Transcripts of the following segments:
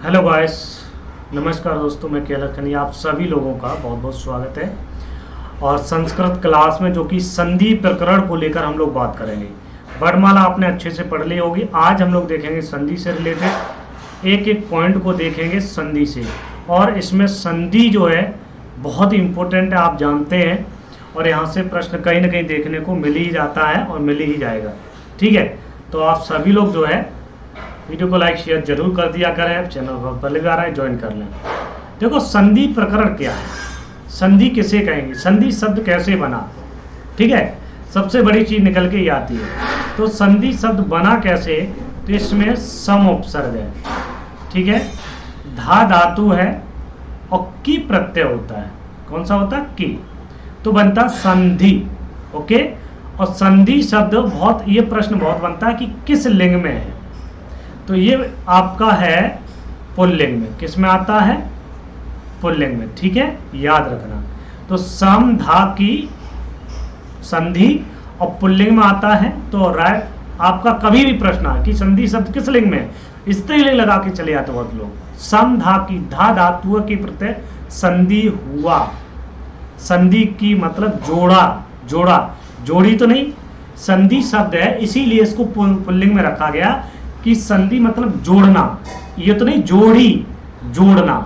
Hello guys, नमस्कार दोस्तों। मैं केलर खनी आप सभी लोगों का बहुत बहुत स्वागत है। और संस्कृत क्लास में जो कि संधि प्रकरण को लेकर हम लोग बात करेंगे। वर्णमाला आपने अच्छे से पढ़ ली होगी। आज हम लोग देखेंगे संधि से रिलेटेड एक एक पॉइंट को देखेंगे संधि से। और इसमें संधि जो है बहुत इम्पोर्टेंट है, आप जानते हैं। और यहाँ से प्रश्न कहीं ना कहीं देखने को मिल ही जाता है और मिल ही जाएगा। ठीक है, तो आप सभी लोग जो है वीडियो को लाइक शेयर जरूर कर दिया करें। चैनल पर पहले भी आ रहा है, ज्वाइन कर लें। देखो, संधि प्रकरण क्या है, संधि किसे कहेंगे, संधि शब्द कैसे बना। ठीक है, सबसे बड़ी चीज निकल के ही आती है। तो संधि शब्द बना कैसे, तो इसमें सम उपसर्ग है। ठीक है, धा धातु है और की प्रत्यय होता है। कौन सा होता है, की, तो बनता संधि। ओके, और संधि शब्द बहुत, ये प्रश्न बहुत बनता है कि किस लिंग में है। तो ये आपका है पुल्लिंग में। किस में आता है, पुल्लिंग में। ठीक है, याद रखना। तो सम धा की संधि और पुल्लिंग में आता है। तो राइट, आपका कभी भी प्रश्न है कि संधि शब्द किस लिंग में है, स्त्रीलिंग लगा के चले जाते बहुत लोग। सम धा की, धा धातु के प्रत्यय संधि हुआ। संधि की मतलब जोड़ा, जोड़ा, जोड़ी तो नहीं, संधि शब्द है, इसीलिए इसको पुल्लिंग में रखा गया कि संधि मतलब जोड़ना, ये तो नहीं, जोड़ी, जोड़ना।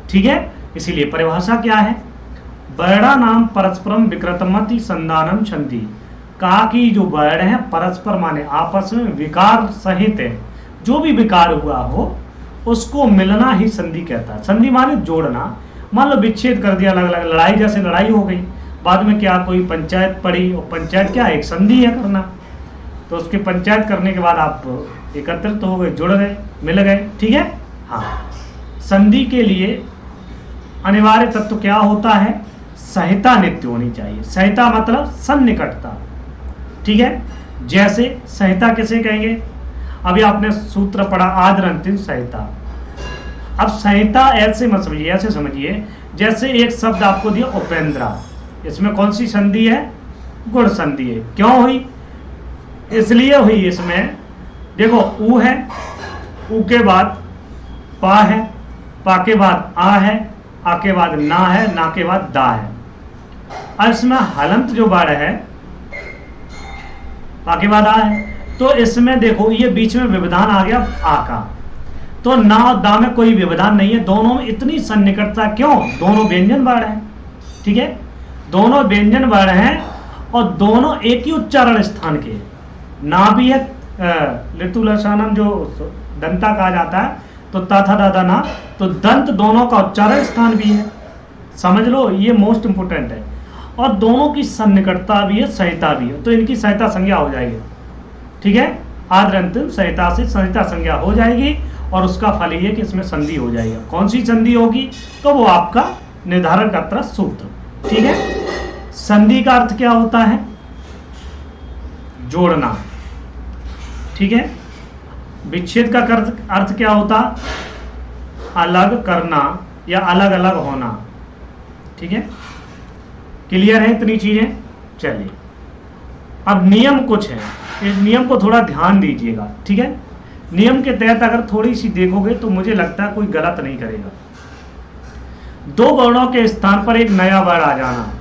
ठीक है, इसीलिए परिभाषा क्या है, वर्णा नाम परस्परम विकृतमति संधानम संधि। कहा कि जो वर्ण है परस्पर माने आपस में विकार सहित है, जो भी विकार हुआ हो उसको मिलना ही संधि कहता है। संधि माने जोड़ना। मान लो विच्छेद कर दिया, अलग अलग लड़ाई, जैसे लड़ाई हो गई, बाद में क्या कोई पंचायत पड़ी, और पंचायत क्या है, एक संधि है करना। तो उसके पंचायत करने के बाद आप एकत्रित हो गए, जुड़ गए, मिल गए। ठीक है, हाँ। संधि के लिए अनिवार्य तत्व क्या होता है, सहिता नित्य होनी चाहिए। सहिता मतलब सन्निकटता। ठीक है, जैसे सहिता किसे कहेंगे, अभी आपने सूत्र पढ़ा आदरंतिम सहिता। अब सहिता ऐसे मत समझिए, ऐसे समझिए जैसे एक शब्द आपको दिया उपेंद्रा, इसमें कौन सी संधि है, गुण संधि है। क्यों हुई, इसलिए हुई, इसमें देखो ऊ है, ऊ के बाद पा है, पा के बाद आ है, आ के बाद ना है, ना के बाद दा है। और इसमें हलंत जो बार है, पा के बाद आ है, तो इसमें देखो ये बीच में व्यवधान आ गया आ का। तो ना और दा में कोई व्यवधान नहीं है, दोनों में इतनी सन्निकटता क्यों, दोनों व्यंजन वर्ण है। ठीक है, दोनों व्यंजन वर्ण हैं और दोनों एक ही उच्चारण स्थान के। ना भी है लितुलसानम जो दंता कहा जाता है, तो तथा दादा ना, तो दंत दोनों का उच्चारण स्थान भी है। समझ लो, ये मोस्ट इंपोर्टेंट है। और दोनों की सन्निकटता भी है, सहिता भी है, तो इनकी सहिता संज्ञा हो जाएगी। ठीक है, आदरंतिम सहिता से सहिता संज्ञा हो जाएगी और उसका फल ये कि इसमें संधि हो जाएगी। कौन सी संधि होगी, तो वो आपका निर्धारण करता सूत्र। ठीक है, संधि का अर्थ क्या होता है, जोड़ना। ठीक है, विच्छेद का अर्थ क्या होता, अलग करना या अलग अलग होना। ठीक है, क्लियर है इतनी चीजें। चलिए, अब नियम कुछ है, इस नियम को थोड़ा ध्यान दीजिएगा। ठीक है, नियम के तहत अगर थोड़ी सी देखोगे तो मुझे लगता है कोई गलत नहीं करेगा। दो वर्णों के स्थान पर एक नया वर्ण आ जाना,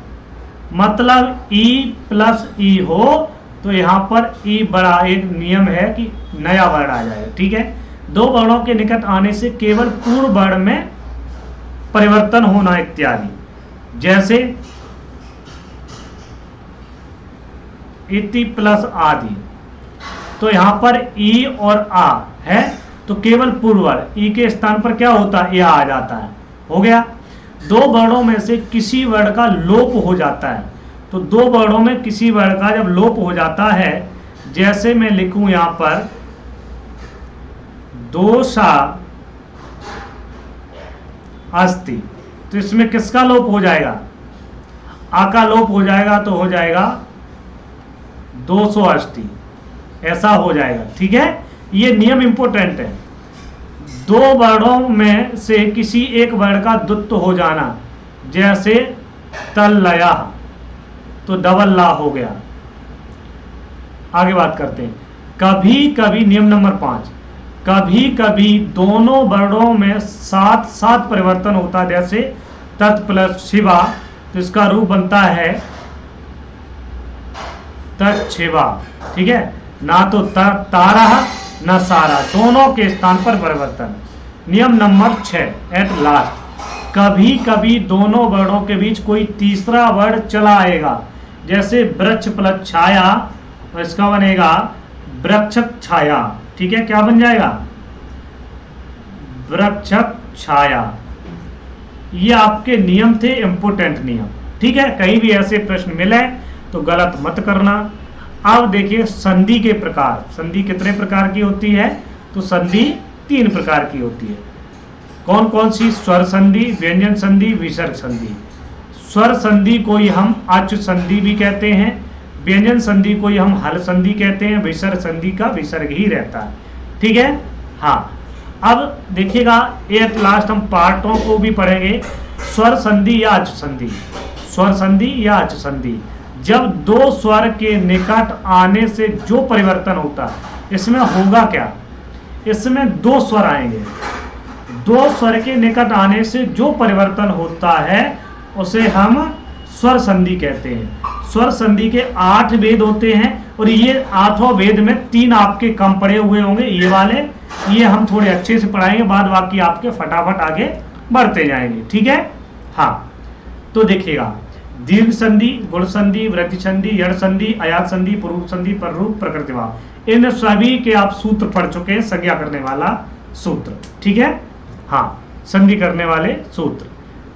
मतलब ई प्लस ई हो, तो यहां पर ई बड़ा एक नियम है कि नया वर्ण आ जाएगा। ठीक है, दो वर्णों के निकट आने से केवल पूर्व वर्ण में परिवर्तन होना इत्यादि। जैसे इति प्लस आदि, तो यहां पर ई और आ है, तो केवल पूर्व वर्ण ई के स्थान पर क्या होता है, या आ जाता है। हो गया, दो वर्णों में से किसी वर्ण का लोप हो जाता है। तो दो वर्णों में किसी वर्ण का जब लोप हो जाता है, जैसे मैं लिखूं यहां पर दोषा अस्ति, तो इसमें किसका लोप हो जाएगा, आ का लोप हो जाएगा, तो हो जाएगा दोषो अस्ति, ऐसा हो जाएगा। ठीक है, ये नियम इंपोर्टेंट है। दो वर्णों में से किसी एक वर्ण का द्वित्व हो जाना, जैसे तल्लया, तो डबल ला हो गया। आगे बात करते हैं। कभी कभी नियम नंबर 5, कभी कभी दोनों वर्णों में साथ साथ परिवर्तन होता है, जैसे तत् प्लस शिवा, तो इसका रूप बनता है तत्शिवा। ठीक है, ना तो तारा ना सारा, दोनों के स्थान पर परिवर्तन। नियम नंबर 6 एट लास्ट, कभी कभी दोनों वर्णों के बीच कोई तीसरा वर्ण चला आएगा, जैसे वृक्ष प्लस छाया, तो इसका बनेगा वृक्षक छाया। ठीक है, क्या बन जाएगा? वृक्षक छाया। ये आपके नियम थे, इंपोर्टेंट नियम। ठीक है, कहीं भी ऐसे प्रश्न मिले तो गलत मत करना। अब देखिए संधि के प्रकार। संधि कितने प्रकार की होती है? तो संधि 3 प्रकार की होती है। कौन कौन सी? स्वर संधि, व्यंजन संधि, विसर्ग संधि। स्वर संधि को ही हम अच संधि भी कहते हैं, व्यंजन संधि को ही हम हल संधि कहते हैं, विसर्ग संधि का विसर्ग ही रहता है। ठीक है, हाँ। अब देखिएगा एट लास्ट हम पार्टों को भी पढ़ेंगे। स्वर संधि या अच संधि, स्वर संधि या अच संधि, जब दो स्वर के निकट आने से जो परिवर्तन होता है, इसमें होगा क्या? इसमें 2 स्वर आएंगे, 2 स्वर के निकट आने से जो परिवर्तन होता है उसे हम स्वर संधि कहते हैं। स्वर संधि के 8 वेद होते हैं और ये 8 वेद में 3 आपके कम पड़े हुए होंगे, ये वाले, ये हम थोड़े अच्छे से पढ़ाएंगे, बाद बाकी आपके फटाफट आगे बढ़ते जाएंगे। ठीक है, हाँ। तो देखिएगा, दीर्घ संधि, गुण संधि, वृद्धि संधि, यड़ संधि, अयात संधि, पुरूप संधि, पररूप, प्रकृतिभाव, इन सभी के आप सूत्र पढ़ चुके हैं, संज्ञा करने वाला सूत्र। ठीक है, हाँ, संधि करने वाले सूत्र।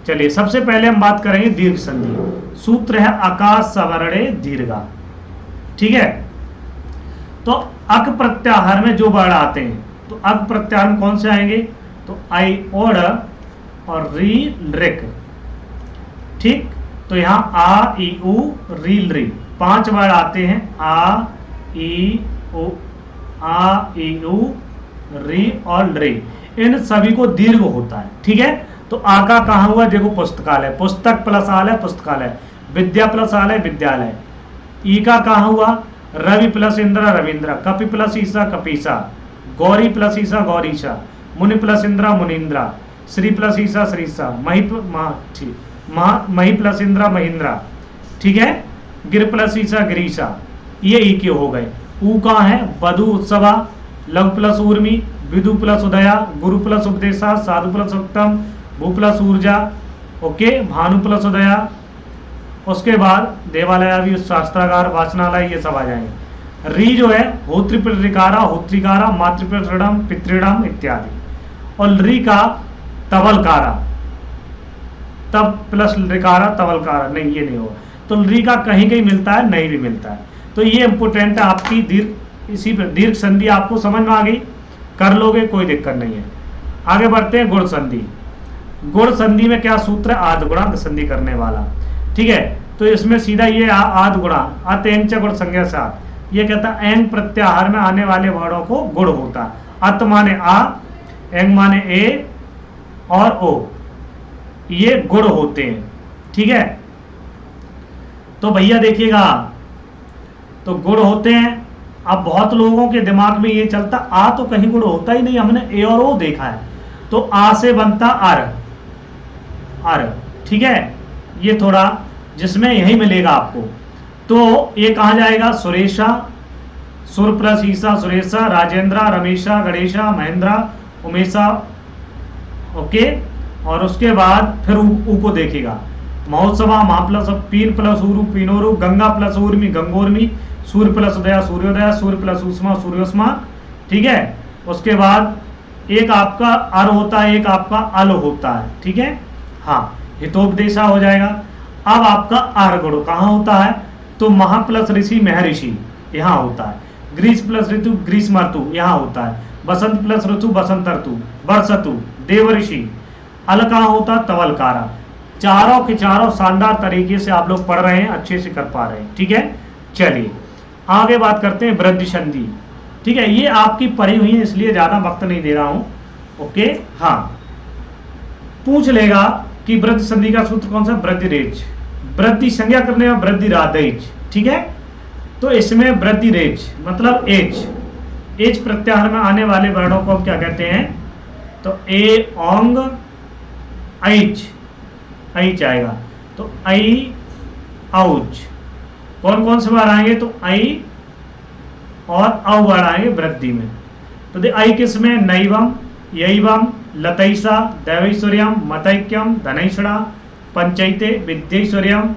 चलिए सबसे पहले हम बात करेंगे दीर्घ संधि। सूत्र है आकाश सवर्णे दीर्घा। ठीक है, तो अक प्रत्याहार में जो वर्ण आते हैं, तो अक प्रत्याहार में कौन से आएंगे? तो आई ओड और री रिक। ठीक, तो यहाँ आ ई उ रील री 5 वर्ण आते हैं। आ ई उ, आ ई उ, री और रे, इन सभी को दीर्घ होता है। ठीक है, तो आ का कहाँ हुआ? देखो पुस्तकालय, पुस्तक प्लस आलय पुस्तकालय, विद्या प्लस आलय विद्यालय। ई का कहाँ हुआ? रवि प्लस इंद्र रविंद्र, कपि प्लस ईसा कपीसा, गौरी प्लस ईसा गौरीशा, मुनि प्लस इंद्र मुनिंद्रा, श्री प्लस ईसा श्रीसा, मही प्लस इंद्र महिंद्रा। ठीक है, गिर प्लस ईसा गिरीशा, ये ई के हो गए। ऊ कहाँ है? वधु उत्सवा, लघु प्लस ऊर्मी, विदु प्लस उदया, गुरु प्लस उपदेशा, साधु प्लस उत्तम, भू प्लस ऊर्जा, ओके, भानु प्लस उदया। उसके बाद देवालय भी, शास्त्रागार, वाचनालय, ये सब आ जाएंगे। री जो है होत्री प्लस ऋकारा, होत्रिकारा, मातृ प्लस ऋणम, पितृणम इत्यादि। और री का तवलकारा, तब प्लस ऋकारा तवलकारा, नहीं ये नहीं होगा। तो री का कहीं कहीं मिलता है, नहीं भी मिलता है। तो ये इंपोर्टेंट है आपकी दीर्घ, इसी पर दीर्घ संधि आपको समझ में आ गई, कर लोगे कोई दिक्कत नहीं है। आगे बढ़ते हैं गुण संधि। गुण संधि में क्या सूत्र है? आद गुणांक संधि करने वाला। ठीक है, तो इसमें सीधा ये आद गुणा अत गुण संज्ञा साथ, ये कहता है एंग प्रत्याहार में आने वाले वर्णों को गुण होता है। अत माने आ, एंग माने ए और ओ, ये गुण होते हैं। ठीक है, तो भैया देखिएगा, तो गुण होते हैं। अब बहुत लोगों के दिमाग में ये चलता, आ तो कहीं गुण होता ही नहीं, हमने ए और ओ देखा है, तो आ से बनता अर, अर। ठीक है, ये थोड़ा जिसमें यही मिलेगा आपको। तो ये कहा जाएगा? सुरेशा, सुर प्लस ईसा सुरेशा, राजेंद्रा, रमेशा, गणेशा, महेंद्रा, उमेशा, ओके। और उसके बाद फिर ऊ को देखिएगा, महोत्सवा, महा प्लस पीर प्लस उरु पीनोरु, गंगा प्लस उर्मी गंगोर्मी, सूर्य प्लस उदया सूर्योदया, सूर्य प्लस उष्मा सूर्योष्मा। ठीक है, उसके बाद एक आपका अर होता है, एक आपका अल होता है। ठीक है, हाँ, हितोपदेशा हो जाएगा। अब आपका आर गुण कहाँ होता है? तो महा प्लस ऋषि महर्षि यहाँ होता है। ग्रीस प्लस ऋतु ग्रीष्म ऋतु यहाँ होता है। बसंत प्लस ऋतु बसंत ऋतु, वर्षतु, देव ऋषि। अल कहाँ होता? तवलकारा। चारों के चारों शानदार तरीके से आप लोग पढ़ रहे हैं, अच्छे से कर पा रहे हैं। ठीक है, चलिए आगे बात करते हैं वृद्धि संधि। ठीक है, ये आपकी पढ़ी हुई है इसलिए ज्यादा वक्त नहीं दे रहा हूं। ओके, हाँ, पूछ लेगा कि वृद्धि संधि का सूत्र कौन सा? वृद्धि रेच, वृद्धि संज्ञा करने में वृद्धि राधेच। ठीक है, तो इसमें वृद्धि रेच मतलब एच, एच प्रत्याहार में आने वाले वर्णों को हम क्या कहते हैं? तो ए ओंग ऐच, ऐच आएगा। तो ऐ औच। कौन कौन से वर्ड आएंगे? तो ऐ और औ वर्ड आएंगे वृद्धि में। तो ऐ किस में? नैवम, यैवम, लतैसा, दैवैश्वर्यम, मतैक्यम, धनैषणा, पंचैते, विद्यैश्वर्यम,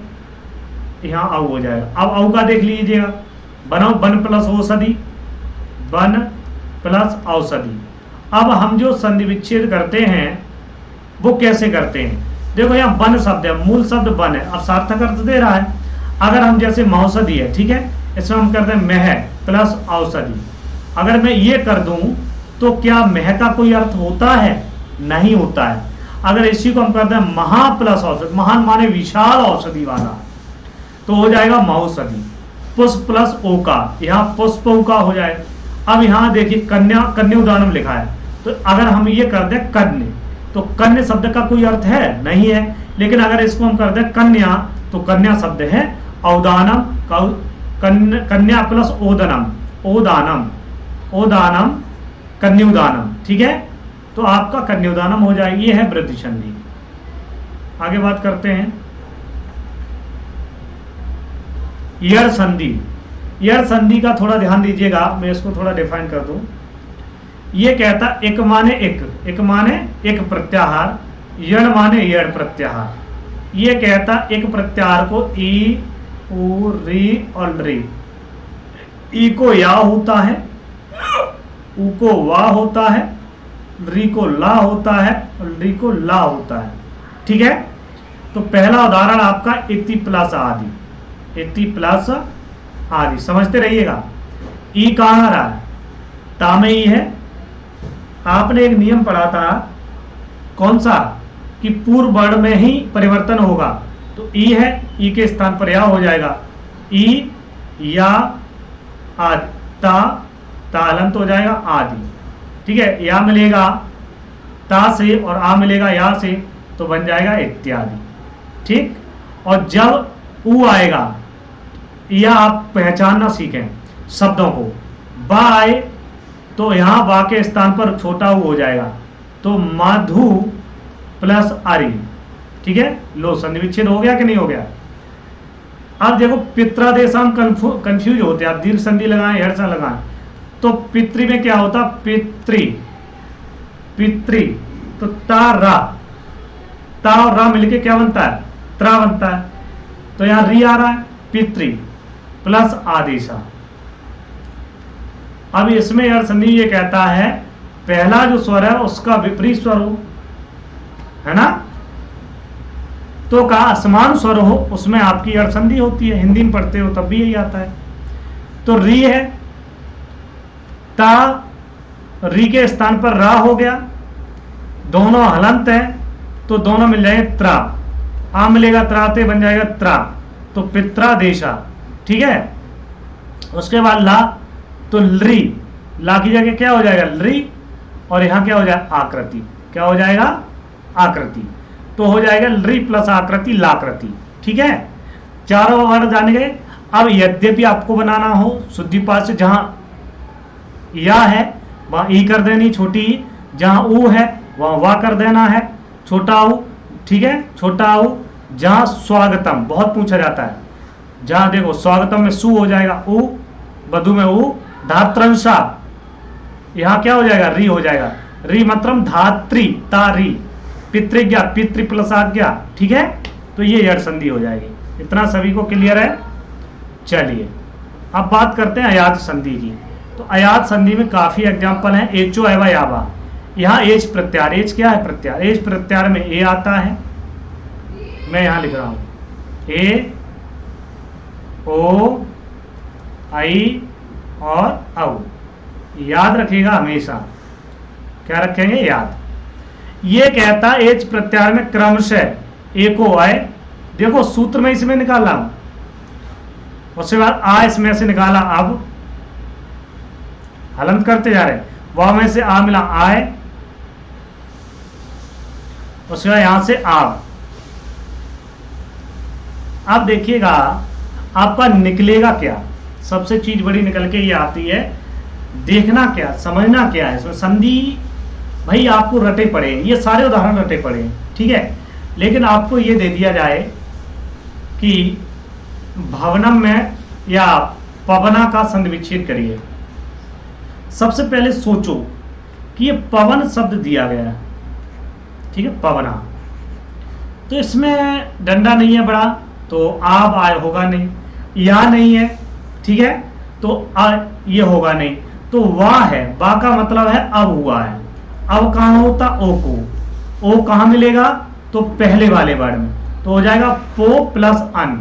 यहाँ औ हो जाएगा। अब औ का देख लीजिएगा, बनाओ वन प्लस औषधि, वन प्लस औषधि। अब हम जो संधि विच्छेद करते हैं वो कैसे करते हैं? देखो यहाँ वन शब्द है, मूल शब्द वन है, अब सार्थक अर्थ दे रहा है। अगर हम जैसे मौषधि है, ठीक है, इसमें हम करते हैं मह प्लस औषधि। अगर मैं ये कर दूं तो क्या मह का कोई अर्थ होता है? नहीं होता है। अगर इसी को हम करते हैं महा प्लस औषधि, महान माने विशाल औषधि वाला, तो हो जाएगा मौषधि। पुष्प प्लस ओका, यहाँ पुष्प ओका हो जाएगा। अब यहाँ देखिए कन्या, कन्योदानम लिखा है, तो अगर हम ये कर दें कन्या, तो कन्या शब्द का कोई अर्थ है? नहीं है। लेकिन अगर इसको हम कर दें कन्या, तो कन्या शब्द है औदानम, कन्या प्लस ओदनम, ओदानम, ओदानम, कन्योदानम, ठीक है। तो आपका कन्योदानम हो जाएगी। ये है वृद्धि संधि। आगे बात करते हैं यड़ संधि। यड़ संधि का थोड़ा ध्यान दीजिएगा, मैं इसको थोड़ा डिफाइन कर दूं। ये कहता एक माने एक, एक माने एक प्रत्याहार, यड़ माने यड़ प्रत्याहार। ये कहता एक प्रत्याहार को ई, उ, री और री। ई को या होता है, उ को वा होता है, री को ला होता है और री को ला होता है, ठीक है। तो पहला उदाहरण आपका इति प्लस आदि, इति प्लस आदि, समझते रहिएगा। ई कहाँ आ रहा है? ता में ई है। आपने एक नियम पढ़ा था, कौन सा? कि पूर्व वर्ण में ही परिवर्तन होगा। तो ई है, ई के स्थान पर या हो जाएगा। ई, या, आदि, ता, तालंत हो जाएगा आदि, ठीक है। या मिलेगा ता से और आ मिलेगा या से, तो बन जाएगा इत्यादि, ठीक। और जब उ आएगा, या आप पहचानना सीखें शब्दों को, बा आए तो यहां बा के स्थान पर छोटा उ हो जाएगा, तो माधु प्लस आरी, ठीक है। लो संधि विच्छेद हो गया कि नहीं हो गया? अब देखो पित्रादेश हम कंफ्यूज होते हैं, आप दीर्घ संधि लगाएं हर्ष लगाएं, तो पितृ में क्या होता? पितृ, पितृ, तो ता रा, ता और रा मिलके क्या बनता है? त्रा बनता है। तो यहां री आ रहा है, पितृ प्लस आदेशा। अब इसमें यार संधि ये कहता है पहला जो स्वर है उसका विपरीत स्वर हो, है ना। तो कहा असमान स्वर हो, उसमें आपकी अर्थ संधि होती है। हिंदी में पढ़ते हो तब भी यही आता है। तो री है, ता, री के स्थान पर रा हो गया, दोनों हलंत है, तो दोनों मिल जाएंगे त्रा। आ मिलेगा त्राते, बन जाएगा त्रा, तो पित्रा देशा, ठीक है। उसके बाद ला, तो लरी, ला की जगह क्या हो जाएगा? लरी, और यहां क्या हो जाएगा? आकृति। क्या हो जाएगा? आकृति। तो हो जाएगा लरी प्लस आकृति लाकृति, ठीक है। चारों वर्ण जाने गए। अब यद्यपि आपको बनाना हो शुद्धिपात से, जहां या है वहां ई कर देनी छोटी ई, जहां ऊ है वहां वा कर देना है छोटा ऊ, ठीक है, छोटा ऊ। जहां स्वागतम बहुत पूछा जाता है, जहां देखो स्वागतम में सु हो जाएगा ऊ, वधु में ऊ, धात्रंशा, यहां क्या हो जाएगा? री हो जाएगा। री मतलब धात्री, तारी, पितृज्ञा, पितृ प्लस आज्ञा, ठीक है। तो ये यड़ संधि हो जाएगी। इतना सभी को क्लियर है? चलिए अब बात करते हैं अयात संधि की। तो अयात संधि में काफी एग्जाम्पल हैं। एचो एवा यावा, यहाँ एच प्रत्यार, एच क्या है? प्रत्यार। एच प्रत्यार में ए आता है, मैं यहां लिख रहा हूं ए, ओ, आई और औ। याद रखिएगा हमेशा, क्या रखेंगे? याद। ये कहता एच प्रत्यार में क्रमशः एको आए, देखो सूत्र में इसमें निकाला, उसके बाद आ इसमें से निकाला, अब हलंत करते जा रहे, वाह में से आ मिला आए, उसके बाद यहां से आ। अब देखिएगा आपका निकलेगा क्या? सबसे चीज बड़ी निकल के ये आती है, देखना क्या, समझना क्या है इसमें, संधि भाई आपको रटे पड़े हैं, ये सारे उदाहरण रटे पड़े हैं, ठीक है। लेकिन आपको ये दे दिया जाए कि भवनम में या पवना का संधि विच्छेद करिए। सबसे पहले सोचो कि ये पवन शब्द दिया गया है, ठीक है, पवना, तो इसमें डंडा नहीं है बड़ा, तो आब आय होगा नहीं, या नहीं है, ठीक है, तो ये होगा नहीं, तो वाह है, वाह का मतलब है अब हुआ है। अब कहाँ होता, ओ को, ओ कहाँ मिलेगा, तो पहले वाले वर्ड में, तो हो जाएगा पो प्लस अन,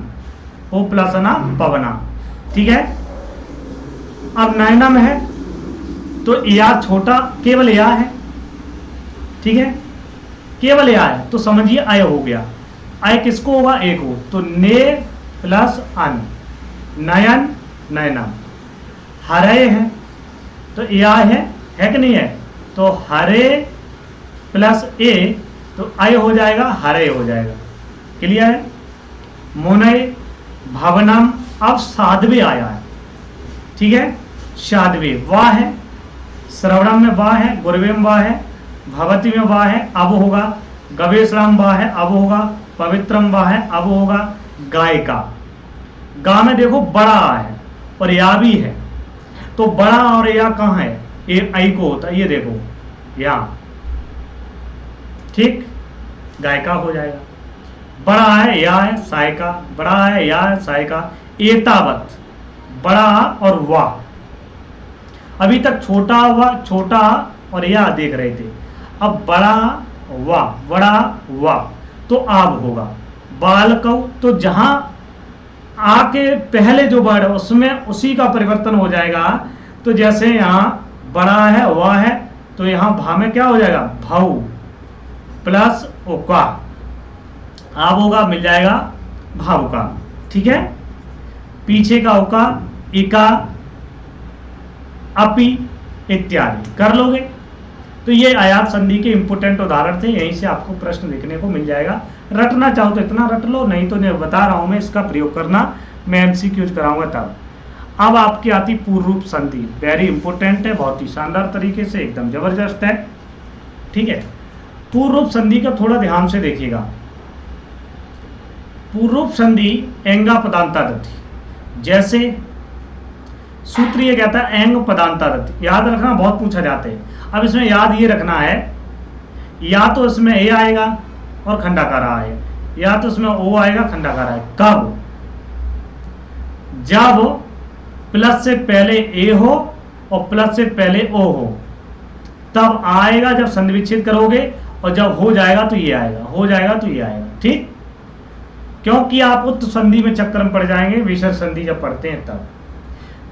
पो प्लस अना पवना, ठीक है। अब नयनम है तो या छोटा केवल या है, ठीक है, केवल या है, तो समझिए अय हो गया। अय किसको होगा, एक हो, तो ने प्लस अन, नयन नयनम। हरे है तो या है कि नहीं है, तो हरे प्लस ए, तो अय हो जाएगा, हरे हो जाएगा, क्लियर है। मुनय भवनम, अब साधवे आया है, ठीक है, साधवे, वाह है, श्रवणम में वाह है, गुरवे में वाह है, भवती में वाह है, अब होगा, गवेशराम वाह है, अब होगा, पवित्रम वाह है, अब होगा, गायिका। गा में देखो बड़ा है और या भी है, तो बड़ा और या कहाँ है, ये आई को होता है, ये देखो यहाँ, ठीक, गायिका हो जाएगा। बड़ा है या है सायका, बड़ा है या है सायका, एतावत, बड़ा और वाह। अभी तक छोटा हुआ, छोटा और या देख रहे थे, अब बड़ा वाह, बड़ा वाह, तो आब होगा। बालकौ, तो जहां आके पहले जो वर्ड है उसमें उसी का परिवर्तन हो जाएगा, तो जैसे यहाँ बड़ा है वाह है, तो यहाँ भा में क्या हो जाएगा, भाऊ प्लस ओका, आब होगा, मिल जाएगा भाव का, ठीक है। पीछे का ओका, इका, अपि इत्यादि कर लोगे। तो ये आयात संधि के इंपोर्टेंट उदाहरण थे, यहीं से आपको प्रश्न देखने को मिल जाएगा। रटना चाहो तो इतना रट लो, नहीं तो नहीं, बता रहा हूं मैं, इसका प्रयोग करना, मैं एमसीक्यूज कराऊंगा तब। अब आपकी आती पूर्व रूप संधि, वेरी इंपोर्टेंट है, बहुत ही शानदार तरीके से, एकदम जबरदस्त है, ठीक है। पूर्व रूप संधि का थोड़ा ध्यान से देखिएगा। पूर्व रूप संधि एंगा पदांतारथी, जैसे सूत्र ये कहता है एंग पदांतारथी, याद रखना, बहुत पूछा जाते हैं। अब इसमें याद ये रखना है, या तो इसमें ए आएगा और खंडाकार आएगा, या तो इसमें ओ आएगा खंडाकार आएगा। कब, जब प्लस से पहले ए हो और प्लस से पहले ओ हो, तब आएगा जब संधि विच्छेद करोगे, और जब हो जाएगा तो ये आएगा, हो जाएगा तो ये आएगा, ठीक, क्योंकि आप उत्त संधि में चक्कर में पड़ जाएंगे विसर्ग संधि जब पढ़ते हैं तब।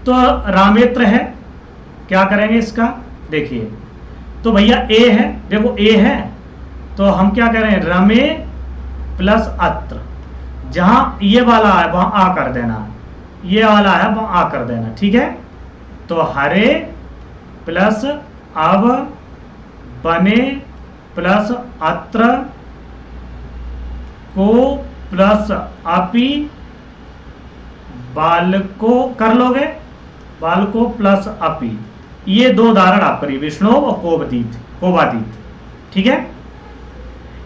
तो रामेत्र है, क्या करेंगे इसका, देखिए, तो भैया ए है, देखो ए है, तो हम क्या कह रहे हैं, रमे प्लस अत्र, जहां ये वाला है वहां आ कर देना, ये वाला है वहां आ कर देना, ठीक है। तो हरे प्लस अब, बने प्लस अत्र, को प्लस अपि, बालको कर लोगे, बालको प्लस अपि, ये दो उदाहरण आप करिए, विष्णु और कोबादीत, ठीक है।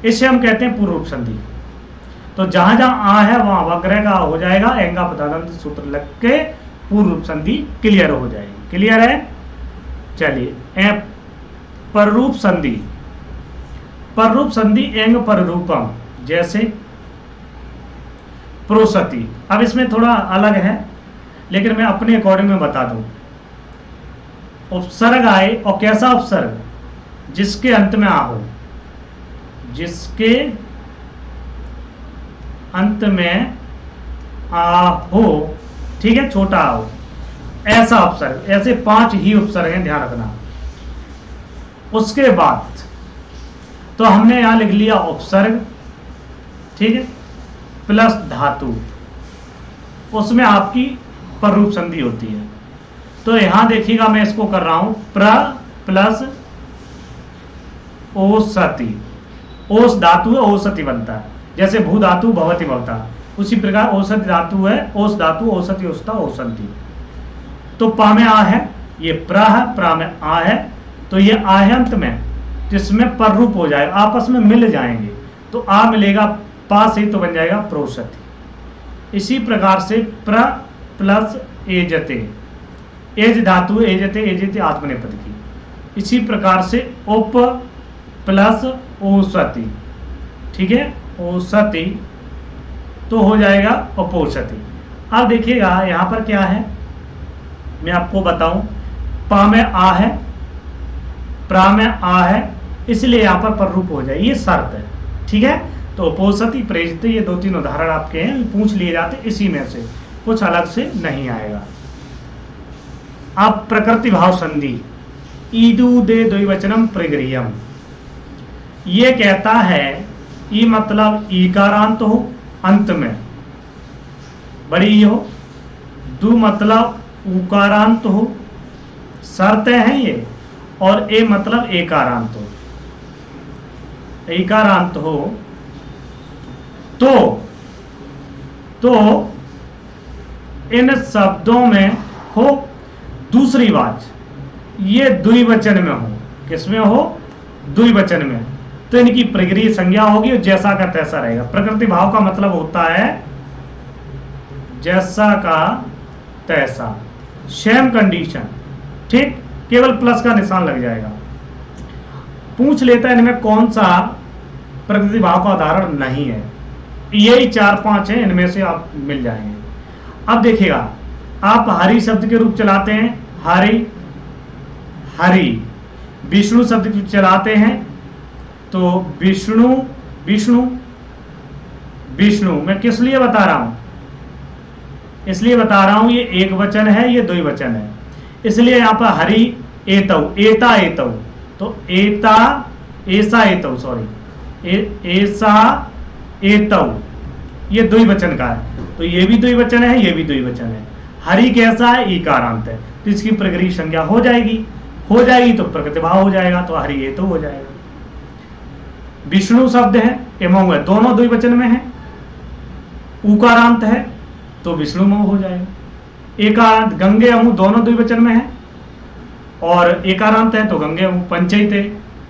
इससे हम कहते हैं पूर्व रूप संधि। तो जहां जहां आ है वहां वग्रह का हो जाएगा, एंगा पदांत सूत्र लग के पूर्व रूप संधि क्लियर हो जाएगी, क्लियर है। चलिए पररूप संधि, पररूप संधि एंग पररूपम, जैसे प्रोसति। अब इसमें थोड़ा अलग है, लेकिन मैं अपने अकॉर्डिंग में बता दूं। उपसर्ग आए, और कैसा उपसर्ग, जिसके अंत में आ हो, जिसके अंत में आ हो, ठीक है, छोटा आ हो, ऐसा उपसर्ग, ऐसे 5 ही उपसर्ग हैं, ध्यान रखना। उसके बाद तो हमने यहां लिख लिया उपसर्ग, ठीक है, प्लस धातु, उसमें आपकी पररूप संधि होती है। तो यहां देखिएगा, मैं इसको कर रहा हूं, प्र प्लस ओसति, ओस धातु है, ओसति बनता है, जैसे भू धातु भवति भवता, उसी प्रकार औसत धातु है, ओस धातु, औसति ओसता ओसंति। तो पा में आ है, ये प्र है, प्रा में आ है, तो ये आहंत में जिसमें पर रूप हो जाएगा, आपस में मिल जाएंगे, तो आ मिलेगा पा से तो बन जाएगा प्रोसति। इसी प्रकार से प्र प्लस एजते, एज धातु एजते, एजते आत्मनेपद की। इसी प्रकार से उप प्लस ओसति, ठीक है, ओसति तो हो जाएगा अपोसति। अब देखिएगा यहां पर क्या है, मैं आपको बताऊं, पा में आ है, प्रा में आ है, इसलिए यहां पर रूप हो जाए, ये शर्त है, ठीक है। तो अपोसति प्रेजते, ये 2-3 उदाहरण आपके हैं, पूछ लिए जाते इसी में से, कुछ अलग से नहीं आएगा। अब प्रकृति भाव संधि, ईदु दे द्विवचनम प्रगृह्यम, ये कहता है ई मतलब ईकारांत हो, अंत में बड़ी हो, दु मतलब उकारांत हो, शर्तें हैं ये, और ए मतलब एकारांत हो, एकारांत हो तो इन शब्दों में हो दूसरी बात, ये द्विवचन में हो, किसमें हो, द्विवचन में, तो इनकी प्रगृह्य संज्ञा होगी और जैसा का तैसा रहेगा। प्रकृति भाव का मतलब होता है जैसा का तैसा, सेम कंडीशन, ठीक, केवल प्लस का निशान लग जाएगा। पूछ लेता है इनमें कौन सा प्रकृति भाव का उदाहरण नहीं है, यही 4-5 है, इनमें से आप मिल जाएंगे। अब देखिएगा, आप हरि शब्द के रूप चलाते हैं, हरि हरि, विष्णु शब्द के चलाते हैं तो विष्णु विष्णु विष्णु। मैं किस लिए बता रहा हूं, इसलिए बता रहा हूं ये एक वचन है, ये द्विवचन है, इसलिए यहां पर हरि एतौ, एता एतौ, तो एता ऐसा एतौ, सॉरी ऐसा एतौ, ये द्विवचन का है, तो ये भी द्विवचन है, ये भी द्विवचन है। हरि कैसा है, ईकारांत है, तो इसकी प्रगृह्य संज्ञा हो जाएगी, हो जाएगी तो प्रकृति भाव हो जाएगा, तो हरि एतौ हो जाएगा। विष्णु शब्द है, एमौ है, दोनों द्विवचन में है, उकारांत है तो विष्णु मऊ हो जाएगा। एकारांत गंगे अमु दोनों द्विवचन में है, और एकारांत है तो गंगे अमु, पंचैते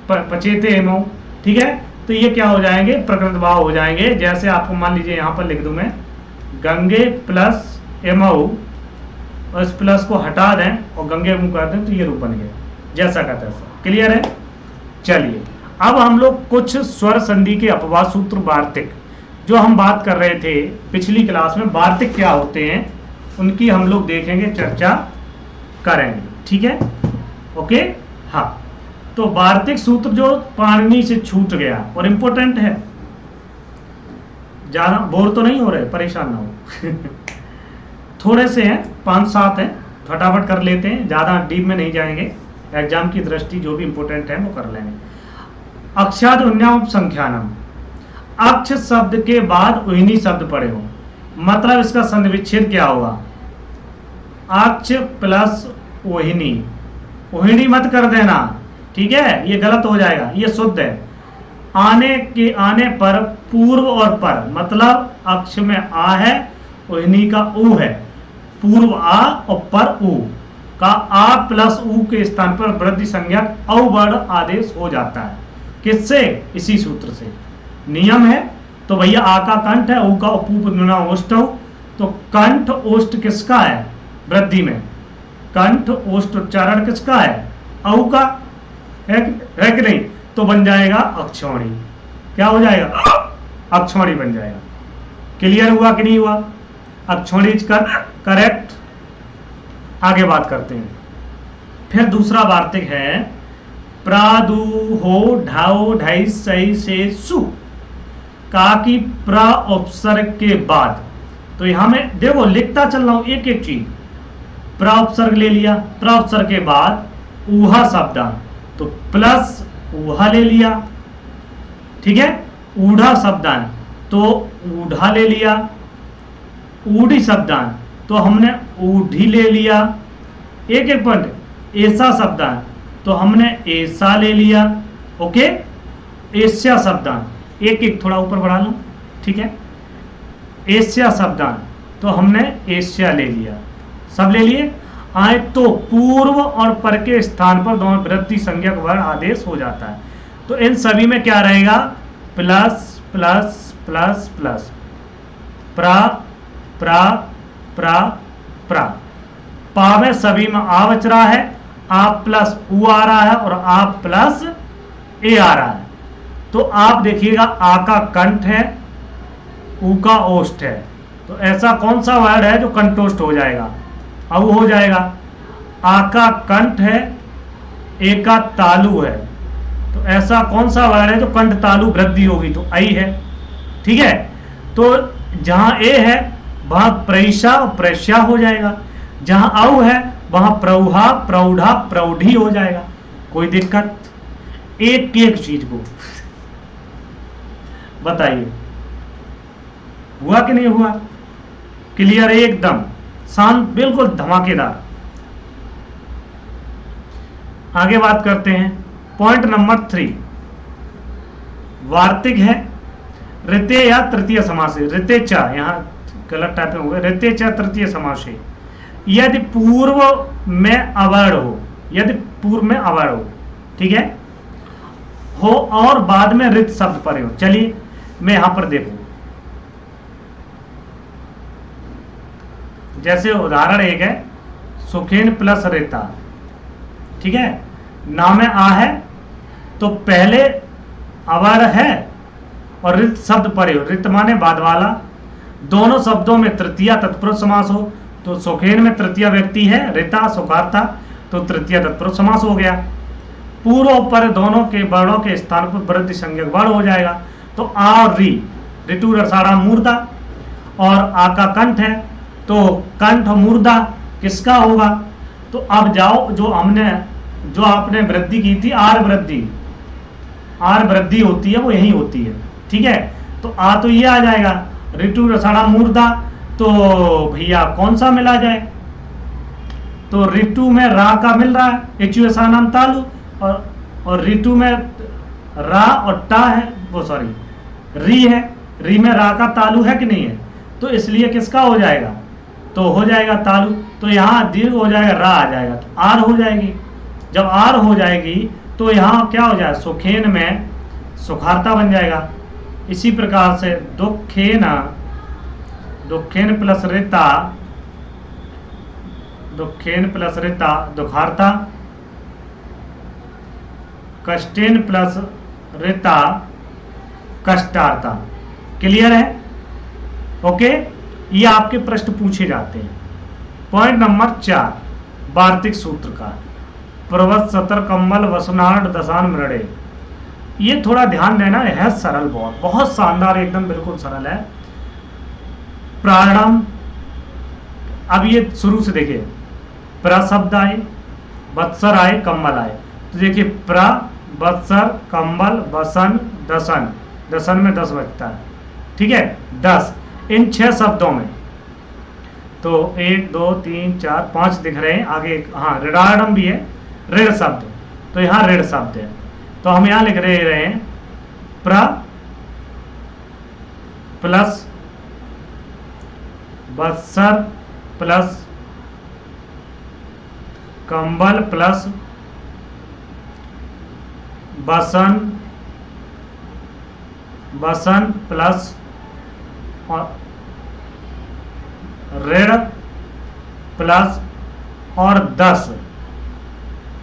पचेते एमौ, ठीक है। तो ये क्या हो जाएंगे, प्रकृति भाव हो जाएंगे। जैसे आपको मान लीजिए यहां पर लिख दूं मैं, गंगे प्लस एमौ, और इस प्लस को हटा दें और गंगे अमु कर दें, तो ये रूप बन गया, जैसा का तैसा। क्लियर है। चलिए अब हम लोग कुछ स्वर संधि के अपवाद सूत्र, वार्तिक, जो हम बात कर रहे थे पिछली क्लास में, वार्तिक क्या होते हैं उनकी हम लोग देखेंगे, चर्चा करेंगे, ठीक है, ओके। हाँ, तो वार्तिक सूत्र जो पाणिनि से छूट गया और इंपॉर्टेंट है, ज्यादा बोर तो नहीं हो रहे, परेशान ना हो थोड़े से हैं, 5-7 हैं, फटाफट कर लेते हैं, ज्यादा डीप में नहीं जाएंगे, एग्जाम की दृष्टि जो भी इंपॉर्टेंट है वो कर लेंगे। अक्षाद उन्याम संख्यानम, अक्ष शब्द के बाद उहिनी शब्द पड़े हो, मतलब इसका संधि विच्छेद क्या होगा, अक्ष प्लस ओहिनी, ओहिनी मत कर देना, ठीक है, ये गलत हो जाएगा, ये शुद्ध है। आने पर पूर्व और पर, मतलब अक्ष में आ है, ओहिनी का ऊ है, पूर्व आ और पर ऊ का आ प्लस ऊ के स्थान पर वृद्धि संज्ञक औ वर्ण आदेश हो जाता है। किससे, इसी सूत्र से नियम है। तो भैया आ का कंठ है, ऊ का ओष्ठ, तो कंठ ओष्ठ किसका है वृद्धि में, कंठ ओष्ठ उच्चारण किसका है, औ का है कि नहीं, तो बन जाएगा अक्षौणी, क्या हो जाएगा, अक्षौणी बन जाएगा। क्लियर हुआ कि नहीं हुआ, अक्षौणी करेक्ट। आगे बात करते हैं। फिर दूसरा वार्तिक है प्रादु हो ढाओ ढाई सही से सु, का की प्र उपसर्ग के बाद, तो यहां में देखो लिखता चल रहा हूं एक एक चीज, प्र उपसर्ग ले लिया, प्र उपसर्ग के बाद ऊहा शब्दांत, तो प्लस ऊहा ले लिया, ठीक है, ऊढ़ा शब्दांत तो ऊढ़ा ले लिया, ऊढ़ी शब्दांत तो हमने ऊढ़ी ले लिया, एक एक पॉइंट, ऐसा शब्दांत तो हमने ऐसा ले लिया, ओके, एशिया शब्दांत एक एक थोड़ा ऊपर बढ़ा लो, ठीक है, एशिया शब्दांत तो हमने एशिया ले लिया, सब ले लिए। आए तो पूर्व और पर के स्थान पर दोनों वृद्धि संज्ञक वर्ण आदेश हो जाता है। तो इन सभी में क्या रहेगा, प्लस प्लस प्लस प्लस, प्रा प्रा प्रा प्रा। पा में सभी में आ बच रहा है, आप प्लस उ आ रहा है और आप प्लस ए आ रहा है। तो आप देखिएगा आ का कंठ है, उ का ओष्ठ है, तो ऐसा कौन सा वर्ड है जो कंठोष्ठ हो जाएगा, अब हो जाएगा। आ का कंठ है, ए का तालु है, तो ऐसा कौन सा वर्ड है जो कंठ तालु वृद्धि होगी, तो आई है। ठीक है, तो जहां ए है वहां प्रैषा और प्रैश्या हो जाएगा, जहां औ है वहां प्रौहा प्रौढ़ा प्रौढ़ी हो जाएगा। कोई दिक्कत, एक एक चीज को बताइए, हुआ कि नहीं हुआ, क्लियर है एकदम, शांत, बिल्कुल धमाकेदार। आगे बात करते हैं, पॉइंट नंबर 3, वार्तिक है ऋते या तृतीय समास, ऋते च, यहां गलत टाइपिंग हो गया, ऋते च तृतीय समास है। यदि पूर्व में अवर्ण हो, यदि पूर्व में अवर्ण हो, ठीक है, हो और बाद में ऋत शब्द पर हो। चलिए मैं यहां पर देखूं, जैसे उदाहरण एक है सुखेन प्लस रेता, ठीक है, नाम में आ है तो पहले अवर्ण है और ऋत शब्द परे हो, ऋत माने बाद वाला, दोनों शब्दों में तृतीया तत्पुरुष समास हो, तो सुखेन में तृतीय व्यक्ति है ऋता सुखार्ता, तो तृतीय तत्पुरुष समास हो गया। पूर्व पर दोनों के वर्णों के स्थान पर वृद्धि संज्ञक वर्ण हो जाएगा, तो आ और री, ऋतु रसाड़ा मूर्धा, और आ का कंठ है तो कंठ मूर्धा किसका होगा, तो अब जाओ जो आपने वृद्धि की थी आर वृद्धि होती है वो यही होती है, ठीक है, तो आ तो ये आ जाएगा ऋतु रसाड़ा मूर्धा, तो भैया कौन सा मिला जाए, तो ऋतु में रा का मिल रहा है, एचुएसानम तालु, और ऋतु में रा और टा है, वो सॉरी री है, री में रा का तालु है कि नहीं है, तो इसलिए किसका हो जाएगा, तो हो जाएगा तालु, तो यहाँ दीर्घ हो जाएगा, रा आ जाएगा, तो आर हो जाएगी। जब आर हो जाएगी तो यहाँ क्या हो जाएगा, सुखेन में सुखार्ता बन जाएगा। इसी प्रकार से दुखेन प्लस रेता दुखार्ता, कष्टेन प्लस रेता कष्टार्ता। क्लियर है, ओके, ये आपके प्रश्न पूछे जाते हैं। पॉइंट नंबर 4, वार्तिक सूत्र का, प्रवत सतर कम्बल वसनार्ड दशान मृड़े। ये थोड़ा ध्यान देना है, सरल, बहुत शानदार, एकदम बिल्कुल सरल है। प्राणम, अब ये शुरू से देखिए, प्र शब्द आए, वत्सर आए, कम्बल आए, तो देखिए प्र, वत्सर, कम्बल, वसन, दसन, दसन में 10 बचता है, ठीक है, 10, इन 6 शब्दों में, तो 1 2 3 4 5 दिख रहे हैं आगे, हाँ ऋणार्णम भी है, ऋण शब्द, तो यहाँ ऋण शब्द है, तो हम यहाँ लिख रहे हैं प्र प्लस वत्सर प्लस कंबल प्लस वसन प्लस ऋण प्लस और 10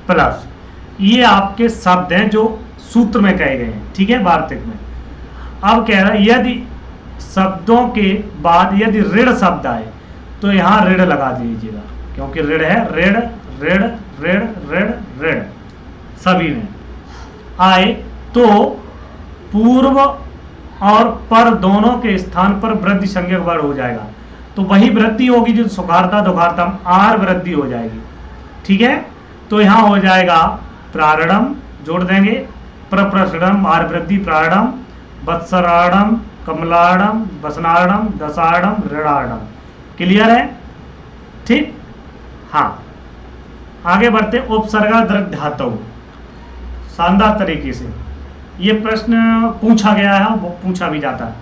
प्लस, ये आपके शब्द हैं जो सूत्र में कहे गए हैं, ठीक है, वार्तिक में। अब कह रहा है यदि शब्दों के बाद यदि ऋण शब्द आए तो यहां ऋण लगा दीजिएगा, क्योंकि ऋण है, ऋण ऋण ऋण ऋण ऋण सभी में आए तो पूर्व और पर दोनों के स्थान पर वृद्धि संज्ञक वर्ण हो जाएगा, तो वही वृद्धि होगी जो सुखार्ता दुखार्तम, आर वृद्धि हो जाएगी, ठीक है, तो यहां हो जाएगा प्रारणम, जोड़ देंगे प्रप्रषणम, आर वृद्धि प्रारणम, वत्सराणम, कमलाणम, वसनाणम, दसाणम, ऋणाणम। क्लियर है, ठीक, हाँ, आगे बढ़ते, उपसर्गा दृढ़ धातु, शानदार तरीके से ये प्रश्न पूछा गया है, वो पूछा भी जाता है,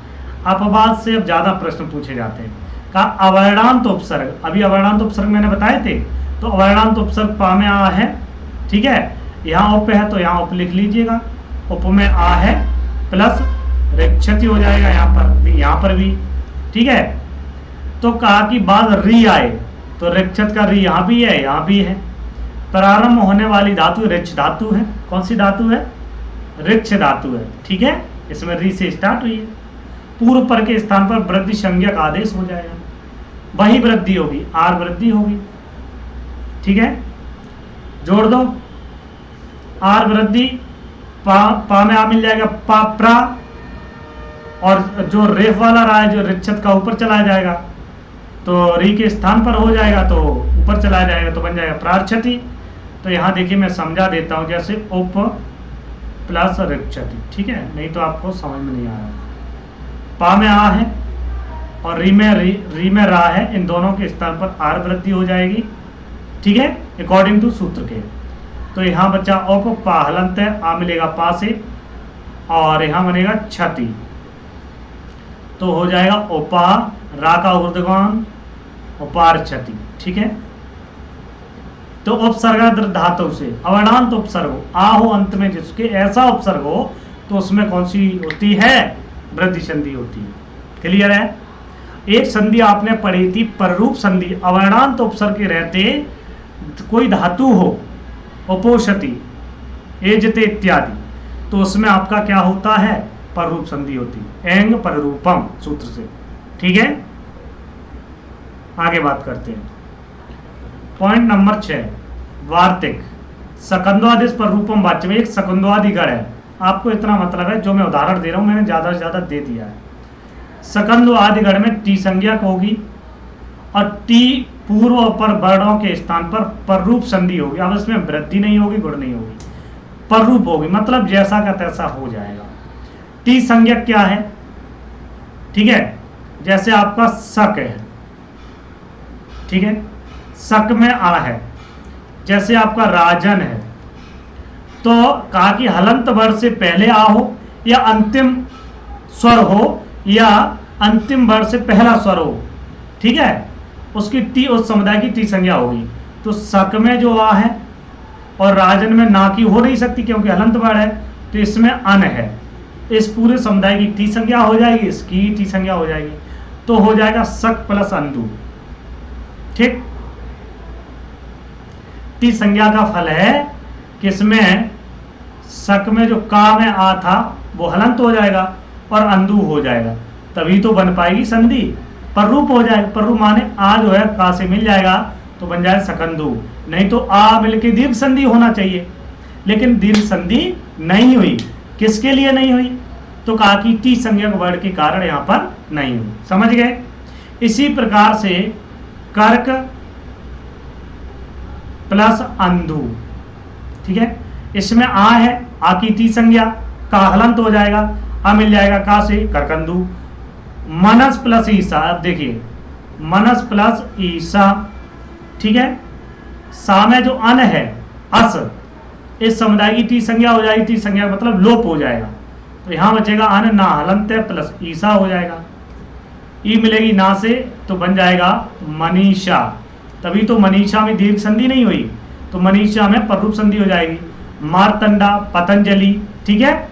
अपवाद से अब ज्यादा प्रश्न पूछे जाते हैं। कहा अवर्णांत उपसर्ग, अभी अवर्णांत उपसर्ग मैंने बताए थे, तो अवर्णांत उपसर्ग पा में आ है, ठीक है। यहाँ उप है तो यहाँ उप लिख लीजिएगा, उप में आ है प्लस रिक्षति हो जाएगा यहाँ पर भी, ठीक है। तो कहा कि बाद री आए तो रिक्षत का री यहाँ भी है, यहाँ भी है। प्रारंभ होने वाली धातु रिक्ष धातु है। कौन सी धातु है? रिक्ष धातु है, ठीक है। इसमें री से स्टार्ट हुई है। पूर्व पर के स्थान पर वृद्धि संज्ञक आदेश हो जाएगा, वही वृद्धि होगी, आर वृद्धि होगी, ठीक है। जोड़ दो, आर वृद्धि पा में आ मिल जाएगा, पा प्रा, और जो रेफ वाला रहा है जो रिक्षत का ऊपर चला जाएगा तो री के स्थान पर हो जाएगा तो ऊपर चला जाएगा तो बन जाएगा प्रार्क्षति। तो यहाँ देखिए मैं समझा देता हूँ, जैसे उप प्लस रिक्षति, ठीक है, नहीं तो आपको समझ में नहीं आ रहा। पा में आ है और री में रा है, इन दोनों के स्थान पर आर वृद्धि हो जाएगी, ठीक है, अकॉर्डिंग टू सूत्र के। तो यहाँ बच्चा उप पा हलंत है, आ मिलेगा पा से, और यहाँ बनेगा क्षति, तो हो जाएगा उपा, रा का ऊर्ध्वगान, उपार क्षति, ठीक है। तो उपसर्ग धातु से अवर्णांत उपसर्ग हो, आ हो अंत में जिसके ऐसा उपसर्ग हो तो उसमें कौन सी होती है? वृद्धि संधि होती है। क्लियर है? एक संधि आपने पढ़ी थी पररूप संधि, अवर्णांत उपसर्ग के रहते कोई धातु हो, उपोषति, एजते इत्यादि, तो उसमें आपका क्या होता है? पररूप संधि होती है, एंग पररूपम सूत्र से, ठीक है। आगे बात करते हैं। पॉइंट नंबर 6, वार्तिक सकंदवादिश पररूपम वाच्य में एक सकंदवादी गण है। आपको इतना मतलब है, जो मैं उदाहरण दे रहा हूं मैंने ज्यादा से ज्यादा दे दिया है। सकंदवादी गण में टी संज्ञक होगी और टी पूर्व और पर वर्णों के स्थान पर पररूप संधि होगी। अब इसमें वृद्धि नहीं होगी, गुण नहीं होगी, पररूप होगी, मतलब जैसा का तैसा हो जाएगा। टी संज्ञक क्या है? ठीक है, जैसे आपका सक है, ठीक है, सक में आ है, जैसे आपका राजन है, तो कहा कि हलंत वर्ड से पहले आ हो या अंतिम स्वर हो या अंतिम वर्ड से पहला स्वर हो, ठीक है, उसकी टी, उस समुदाय की टी संज्ञा होगी। तो सक में जो आ है और राजन में ना की हो नहीं सकती क्योंकि हलंत वर्ड है, तो इसमें अन है, इस पूरे समुदाय की टी संज्ञा हो जाएगी, इसकी टी संज्ञा हो जाएगी, तो हो जाएगा सक प्लस अंधु, ठीक। टी संज्ञा का फल है कि इसमें सक में जो का में आ था वो हलंत हो जाएगा और अंधु हो जाएगा, तभी तो बन पाएगी संधि, पररूप हो जाएगा। पररूप माने आ जो है का से मिल जाएगा तो बन जाए सकंदु, नहीं तो आ मिलके दीर्घ संधि होना चाहिए, लेकिन दीर्घ संधि नहीं हुई। किसके लिए नहीं हुई? तो कहा कि टी संज्ञक वर्ड के कारण यहां पर नहीं हुई। समझ गए? इसी प्रकार से कर्क प्लस अंधु, ठीक है, इसमें आ है, आ की टी संज्ञा, का हलंत हो जाएगा, आ मिल जाएगा का से, करकंदु। मनस प्लस ईसा, अब देखिए मनस प्लस ईसा, ठीक है, सा में जो अन है अस, इस समुदाय की टी संज्ञा हो जाएगी, टी संज्ञा मतलब लोप हो जाएगा, तो यहां बचेगा अन ना हलंत है प्लस ईसा हो जाएगा, ई मिलेगी ना से तो बन जाएगा मनीषा, तभी तो मनीषा में दीर्घ संधि नहीं हुई, तो मनीषा में पररूप संधि हो जाएगी। मार्तंडा, पतंजलि, ठीक है,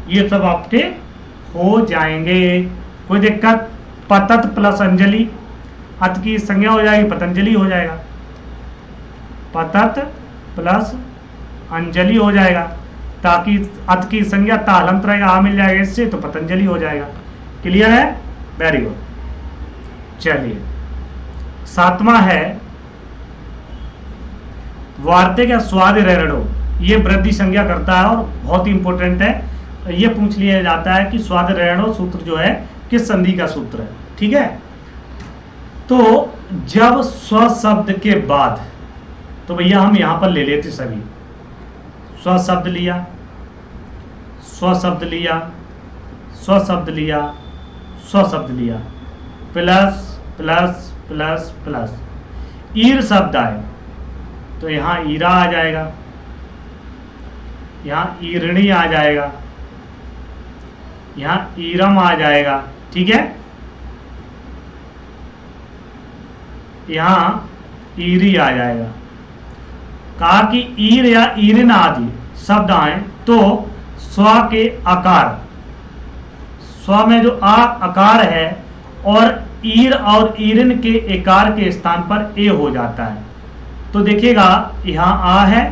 ये सब आपके हो जाएंगे, कोई दिक्कत? पतत प्लस अंजलि, अत की संज्ञा हो जाएगी, पतंजलि हो जाएगा, पतत प्लस अंजलि हो जाएगा, ताकि अत की संज्ञा तालंत रहेगा, आ मिल जाएगा इससे तो पतंजलि हो जाएगा। क्लियर है? Very good. चलिए, सातवां है वार्तिक या स्वाद रेरणो, ये वृद्धि संज्ञा करता है और बहुत ही इंपॉर्टेंट है। ये पूछ लिया जाता है कि स्वाद रेरणो सूत्र जो है किस संधि का सूत्र है, ठीक है। तो जब स्व शब्द के बाद, तो भैया हम यहां पर ले लेते सभी, स्व शब्द लिया, स्व शब्द लिया, स्व शब्द लिया, स्व शब्द लिया, प्लस प्लस प्लस प्लस, ईर शब्द आए तो यहां ईरा आ जाएगा, यहां ईरणी आ जाएगा, यहां ईरम आ जाएगा, ठीक है, यहां ईरी आ जाएगा। कहा कि ईर या ईरिन आदि शब्द आए तो स्व के आकार, स्व में जो आ आकार है और ईर और ईरिन के एकार के स्थान पर ए हो जाता है। तो देखिएगा यहाँ आ है